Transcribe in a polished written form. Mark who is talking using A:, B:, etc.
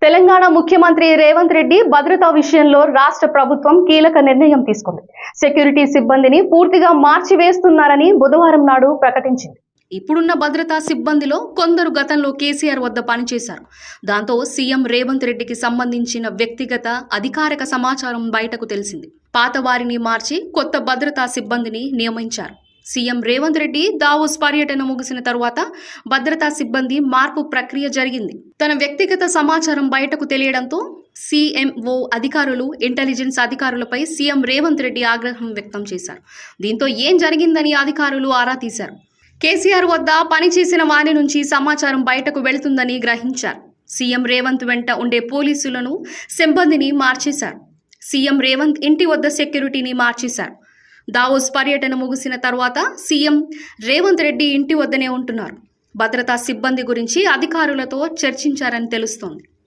A: తెలంగాణ ముఖ్యమంత్రి రేవంత్ రెడ్డి భద్రతా విషయంలో రాష్ట్ర ప్రభుత్వం కీలక నిర్ణయం తీసుకుంది. సెక్యూరిటీ సిబ్బందిని పూర్తిగా మార్చివేస్తున్నారని బుధవారం నాడు ప్రకటించింది.
B: ఇప్పుడున్న భద్రతా సిబ్బందిలో కొందరు గతంలో కేసీఆర్ వద్ద పనిచేశారు. దాంతో సీఎం రేవంత్ రెడ్డికి సంబంధించిన వ్యక్తిగత అధికారిక సమాచారం బయటకు తెలిసింది. పాత వారిని మార్చి కొత్త భద్రతా సిబ్బందిని నియమించారు. సీఎం రేవంత్ రెడ్డి దావోస్ పర్యటన ముగిసిన తరువాత భద్రతా సిబ్బంది మార్పు ప్రక్రియ జరిగింది. తన వ్యక్తిగత సమాచారం బయటకు తెలియడంతో సీఎంఓ అధికారులు, ఇంటెలిజెన్స్ అధికారులపై సీఎం రేవంత్ రెడ్డి ఆగ్రహం వ్యక్తం చేశారు. దీంతో ఏం జరిగిందని అధికారులు ఆరా తీశారు. కేసీఆర్ వద్ద పనిచేసిన వారి నుంచి సమాచారం బయటకు వెళుతుందని గ్రహించారు. సీఎం రేవంత్ వెంట ఉండే పోలీసులను, సిబ్బందిని మార్చేశారు. సీఎం రేవంత్ ఇంటి వద్ద సెక్యూరిటీని మార్చేశారు. దావోస్ పర్యటన ముగిసిన తర్వాత సీఎం రేవంత్ రెడ్డి ఇంటి వద్దనే ఉంటున్నారు. భద్రతా సిబ్బంది గురించి అధికారులతో చర్చించారని తెలుస్తోంది.